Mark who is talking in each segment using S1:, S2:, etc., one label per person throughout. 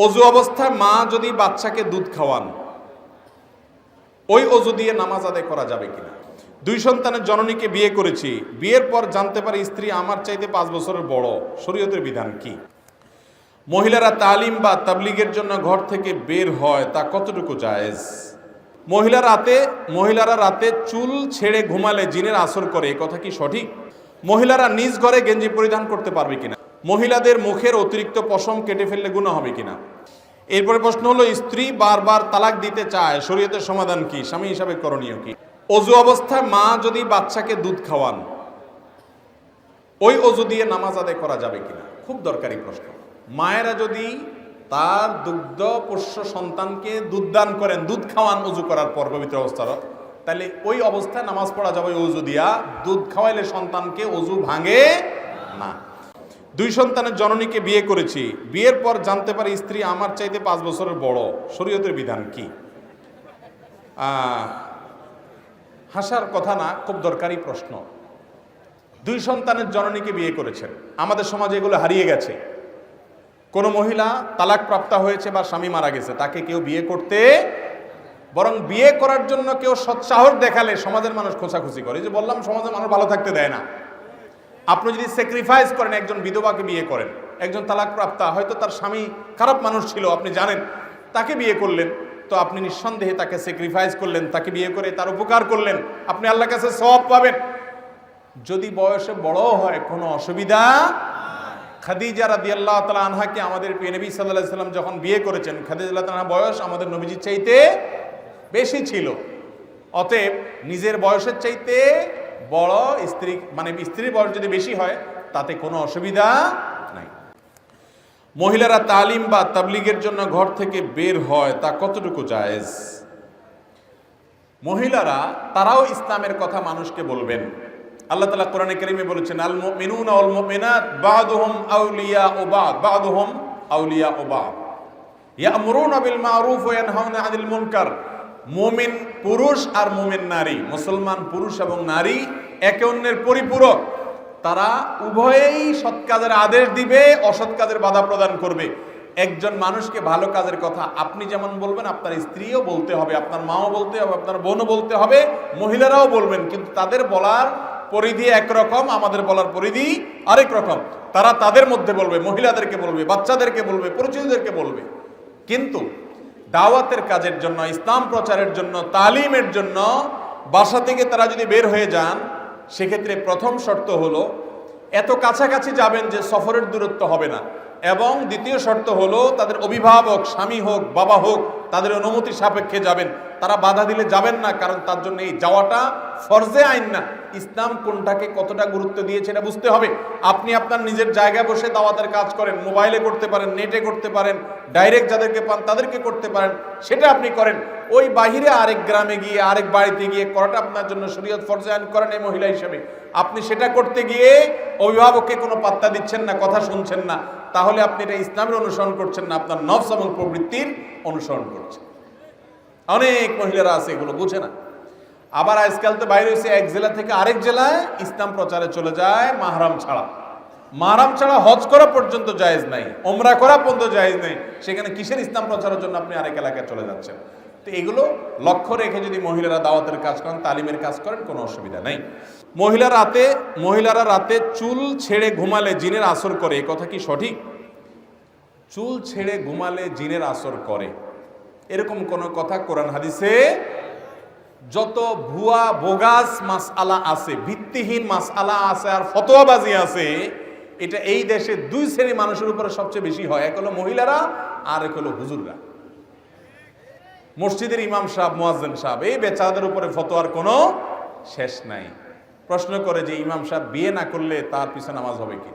S1: অজু অবস্থায় মা যদি বাচ্চাকে দুধ খাওয়ান, ওই অজু দিয়ে নামাজ আদায় করা যাবে কিনা? দুই সন্তানের জননীকে বিয়ে করেছি, বিয়ের পর জানতে পারি স্ত্রী আমার চাইতে 5 বছরের বড়, শরীয়তের বিধান কি? মহিলারা তালিম বা তাবলিগের জন্য ঘর থেকে বের হয়, তা কতটুকু জায়েজ? মহিলারা রাতে চুল ছেড়ে ঘুমালে জিনের আসর করে, এ কথা কি সঠিক? মহিলারা নিজ ঘরে গেঞ্জি পরিধান করতে পারবে কিনা? মহিলাদের মুখের অতিরিক্ত পশম কেটে ফেললে গুনাহ হবে কিনা? এরপরে প্রশ্ন হলো, স্ত্রী বারবার তালাক দিতে চায়, শরীয়তের সমাধান কি? স্বামী হিসাবে করণীয় কি? অজু অবস্থায় মা যদি বাচ্চাকে দুধ খাওয়ান, ওই অজু দিয়ে নামাজ আদায় করা যাবে কিনা? খুব দরকারি প্রশ্ন। মায়েরা যদি তার দুগ্ধ পোষ্য সন্তানকে দুধ দান করেন, দুধ খাওয়ান অজু করার পর পবিত্র অবস্থার, তাহলে ওই অবস্থায় নামাজ পড়া যাবে অজু দিয়া। দুধ খাওয়াইলে সন্তানকে অজু ভাঙে না। দুই সন্তানের জননীকে বিয়ে করেছি, বিয়ের পর জানতে পারি স্ত্রী আমার চাইতে 5 বছরের বড়, শরীয়তের বিধান কি? হাসার কথা না, খুব দরকারি প্রশ্ন। দুই সন্তানের জননীকে বিয়ে করেছেন, আমাদের সমাজে এগুলো হারিয়ে গেছে। কোনো মহিলা তালাক প্রাপ্তা হয়েছে বা স্বামী মারা গেছে, তাকে কেউ বিয়ে করতে, বরং বিয়ে করার জন্য কেউ সৎসাহস দেখালে সমাজের মানুষ খোঁচাখুচি করে। যে বললাম, সমাজের মানুষ ভালো থাকতে দেয় না। আপনি যদি স্যাক্রিফাইস করেন, একজন বিধবাকে বিয়ে করেন, একজন তালাক প্রাপ্তা, হয়তো তার স্বামী খারাপ মানুষ ছিল, আপনি জানেন, তাকে বিয়ে করলেন, তো আপনি নিঃসন্দেহে তাকে স্যাক্রিফাইস করলেন, তাকে বিয়ে করে তার উপকার করলেন, আপনি আল্লাহর কাছে সওয়াব পাবেন। যদি বয়সে বড় হয় কোনো অসুবিধা। খাদিজা রাদিয়াল্লাহু তাআলা আনহাকে আমাদের প্রিয় নবী সাল্লাল্লাহু আলাইহি সাল্লাম যখন বিয়ে করেছেন, খাদিজা রাদিয়াল্লাহু আনহা বয়স আমাদের নবীজির চাইতে বেশি ছিল। অতএব নিজের বয়সের চাইতে বড় স্ত্রী, মানে স্ত্রীর বয়স যদি বেশি হয়, তাতে কোনো অসুবিধা নাই। মহিলারা তালিম বা তাবলিগের জন্য ঘর থেকে বের হয়, তা কতটুকু জায়েজ? মহিলারা তারাও ইসলামের কথা মানুষকে বলবেন। আল্লাহ তাআলা কোরআনে কারীমে বলেছেন, আল মুমিনুনা ওয়াল মুমিনাত বা'দুহুম আউলিয়াউ বা'দ বা'দুহুম আউলিয়াউ বা'দ ইয়া'মুরুনা বিল মা'রুফ ওয়া ইয়ানহাউনা আনিল মুনকার। মুমিন পুরুষ আর মুমিন নারী, মুসলমান পুরুষ এবং নারী একে অন্যের পরিপূরক। তারা উভয়েই সৎ কাজের আদেশ দিবে, অসৎ কাজের বাধা প্রদান করবে। একজন মানুষকে ভালো কাজের কথা আপনি যেমন বলবেন, আপনার স্ত্রীও বলতে হবে, আপনার মাও বলতে হবে, আপনার বোনও বলতে হবে, মহিলারাও বলবেন। কিন্তু তাদের বলার পরিধি একরকম, আমাদের বলার পরিধি আরেক রকম। তারা তাদের মধ্যে বলবে, মহিলাদেরকে বলবে, বাচ্চাদেরকে বলবে, পরিচিতদেরকে বলবে। কিন্তু দাওয়াতের কাজের জন্য, ইসলাম প্রচারের জন্য, তালিমের জন্য বাসা থেকে তারা যদি বের হয়ে যান, সেক্ষেত্রে প্রথম শর্ত হলো এত কাছাকাছি যাবেন যে সফরের দূরত্ব হবে না, এবং দ্বিতীয় শর্ত হলো তাদের অভিভাবক, স্বামী হোক বাবা হোক, তাদের অনুমতি সাপেক্ষে যাবেন। তারা বাধা দিলে যাবেন না, কারণ তার জন্য এই যাওয়াটা ফরজে আইন না। ইসলাম কোনটাকে কতটা গুরুত্ব দিয়েছে এটা বুঝতে হবে। আপনি আপনার নিজের জায়গায় বসে দাওয়াতের কাজ করেন, মোবাইলে করতে পারেন, নেটে করতে পারেন, ডাইরেক্ট যাদেরকে পান তাদেরকে করতে পারেন, সেটা আপনি করেন। ওই বাহিরে আরেক গ্রামে গিয়ে, আরেক বাড়িতে গিয়ে করাটা আপনার জন্য শরীয়ত ফরজে আইন করেন এই মহিলা হিসেবে। আপনি সেটা করতে গিয়ে অভিভাবককে কোনো পাত্তা দিচ্ছেন না, কথা শুনছেন না, তাহলে আপনি এটা ইসলামের অনুসরণ করছেন না, আপনার নফস এবং প্রবৃত্তির অনুসরণ করছেন। অনেক মহিলারা আছে এগুলো বুঝে না। আবার আজকাল তো বাইরে হয়েছে, এক জেলা থেকে আরেক জেলায় ইসলাম প্রচারে চলে যায় মাহরাম ছাড়া। মাহরাম ছাড়া হজ করা পর্যন্ত জায়েজ নাই, ওমরা করা পর্যন্ত জায়েজ নেই, সেখানে কিসের ইসলাম প্রচারের জন্য আপনি আরেক এলাকায় চলে যাচ্ছেন? তো এগুলো লক্ষ্য রেখে যদি মহিলারা দাওয়াতের কাজ করেন, তালিমের কাজ করেন, কোনো অসুবিধা নেই। মহিলারা রাতে চুল ছেড়ে ঘুমালে জিনের আসর করে, এ কথা কি সঠিক? চুল ছেড়ে ঘুমালে জিনের আসর করে, এরকম কোন কথা কোরআন হাদিসে, যত ভুয়া বোগাস মাসআলা আছে, ভিত্তিহীন মাসআলা আছে আর ফতোয়াবাজি আছে, এটা এই দেশে দুই শ্রেণী মানুষের উপরে সবচেয়ে বেশি হয়। এক হলো মহিলারা, আর এক হলো হুজুররা। মসজিদের ইমাম সাহেব, মুয়াজ্জিন সাহেব, এই বেচারাদের উপরে ফতোয়ার কোনো শেষ নাই। প্রশ্ন করে যে ইমাম সাহেব বিয়ে না করলে তার পিছনে নামাজ হবে কি?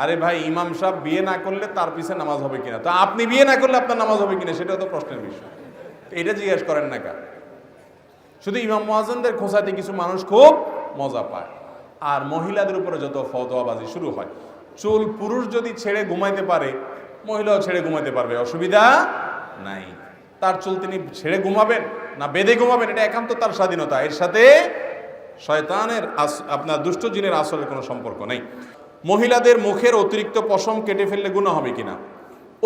S1: আরে ভাই, ইমাম সাহেব বিয়ে না করলে তার পিছনে নামাজ হবে কিনা, তো আপনি বিয়ে না করলে আপনার নামাজ হবে কিনা, সেটাও তো প্রশ্নের বিষয়। এটা জিজ্ঞেস করেন না কেন? শুধু ইমাম মুয়াজ্জিনদের খোঁচাতে কিছু মানুষ খুব মজা পায়, আর মহিলাদের উপরে যত ফতোয়াবাজি শুরু হয়। চুল পুরুষ যদি ছেড়ে ঘুমাইতে পারে, মহিলাও ছেড়ে ঘুমাইতে পারবে, অসুবিধা নাই। তার চুল তিনি ছেড়ে ঘুমাবেন না বেঁধে ঘুমাবেন, এটা একান্ত তার স্বাধীনতা। এর সাথে শয়তানের, আপনার দুষ্ট জিনের আসলের কোনো সম্পর্ক নেই। মহিলাদের মুখের অতিরিক্ত পশম কেটে ফেললে গুনাহ হবে কিনা?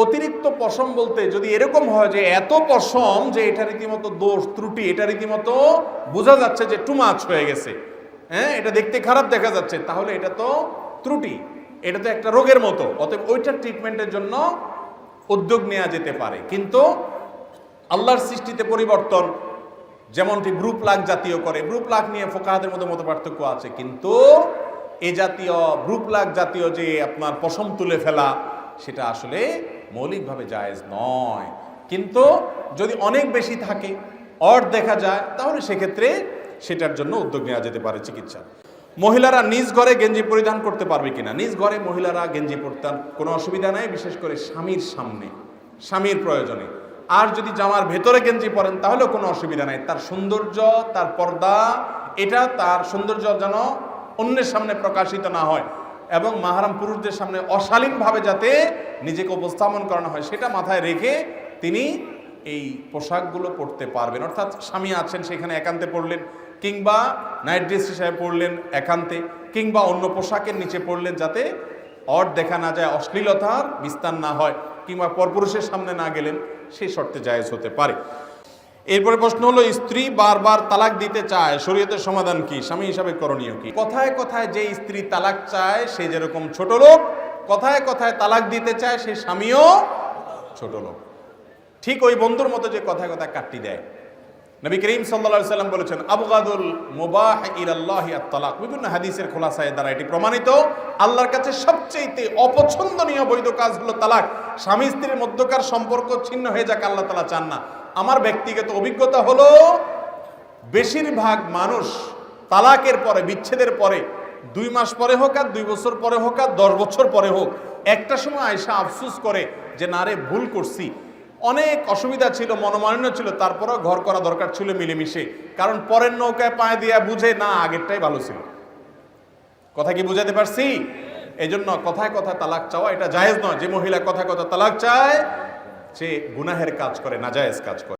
S1: অতিরিক্ত পশম বলতে যদি এরকম হয় যে এত পশম যে এটা রীতিমতো দোষ ত্রুটি, এটা রীতিমতো বোঝা যাচ্ছে যে টু মাচ হয়ে গেছে, হ্যাঁ, এটা দেখতে খারাপ দেখা যাচ্ছে, তাহলে এটা তো ত্রুটি, এটা তো একটা রোগের মতো। অতএব ওইটার ট্রিটমেন্টের জন্য উদ্যোগ নেওয়া যেতে পারে। কিন্তু আল্লাহর সৃষ্টিতে পরিবর্তন, যেমনটি ব্রু প্লাগ জাতীয় করে, ব্রু প্লাগ নিয়ে ফোকাহাদের মধ্যে মত পার্থক্য আছে, কিন্তু এ জাতীয় ব্রু প্লাগ জাতীয় যে আপনার পশম তুলে ফেলা, সেটা আসলে মৌলিকভাবে জায়েজ নয়। কিন্তু যদি অনেক বেশি থাকে, অর দেখা যায়, তাহলে সেক্ষেত্রে সেটার জন্য উদ্যোগ নেওয়া যেতে পারে চিকিৎসা। মহিলারা নিজ ঘরে গেঞ্জি পরিধান করতে পারবে কিনা? নিজ ঘরে মহিলারা গেঞ্জি পরতে কোনো অসুবিধা নাই, বিশেষ করে স্বামীর সামনে, স্বামীর প্রয়োজনে। আর যদি জামার ভেতরে গেঞ্জি পরেন তাহলেও কোনো অসুবিধা নাই। তার সৌন্দর্য, তার পর্দা, এটা তার সৌন্দর্য যেন অন্যের সামনে প্রকাশিত না হয় এবং মাহরাম পুরুষদের সামনে অশালীনভাবে যাতে নিজেকে উপস্থাপন করানো হয়, সেটা মাথায় রেখে তিনি এই পোশাকগুলো পরতে পারবেন। অর্থাৎ স্বামী আছেন, সেখানে একান্তে পরলেন, কিংবা নাইট ড্রেস হিসেবে পরলেন একান্তে, কিংবা অন্য পোশাকের নিচে পরলেন, যাতে অর দেখা না যায়, অশ্লীলতার বিস্তার না হয়, কিংবা পরপুরুষের সামনে না গেলেন, সেই শর্তে জায়েজ হতে পারে। এরপরে প্রশ্ন হলো, স্ত্রী বারবার তালাক দিতে চায়, শরীয়তের সমাধান কি? স্বামী হিসাবে করণীয় কি? কথায় কথায় যে স্ত্রী তালাক চায় সে যেরকম ছোট লোক, কথায় কথায় তালাক দিতে চায় সেই স্বামীও ছোট লোক। ঠিক ওই বন্ধুর মতো যে কথায় কথায় কাটতি দেয়। নবী করিম সাল্লাল্লাহু আলাইহি সাল্লাম বলেছেন, আবগাদুল মুবাহ ইলাল্লাহি আত-তালাক। বিভিন্ন হাদিসের খোলাসায় দ্বারা এটি প্রমাণিত, আল্লাহর কাছে সবচেয়ে অপছন্দনীয় বৈধ কাজ হলো তালাক। স্বামী স্ত্রীর মধ্যকার সম্পর্ক ছিন্ন হয়ে যাক, আল্লাহ তাআলা চান না। আমার ব্যক্তিগত অভিজ্ঞতা হলো, বেশিরভাগ মানুষ তালাকের পরে, বিচ্ছেদের পরে, 2 মাস পরে হোক আর 2 বছর পরে হোক আর 10 বছর পরে হোক, একটা সময় আয়সা আফসোস করে যে না রে, ভুল করছি, অনেক অসুবিধা ছিল, মনোমালিন্য ছিল, তারপরেও ঘর করা দরকার ছিল মিলেমিশে। কারণ পরের নৌকায় পায়ে দিয়া বুঝে না, আগেরটাই ভালো ছিল। কথা কি বুঝাতে পারছি? এই জন্য কথায় কথায় তালাক চাওয়া এটা জায়েজ নয়। যে মহিলা কথায় কথায় তালাক চায় সে গুনাহের কাজ করে, নাজায়েজ কাজ করে।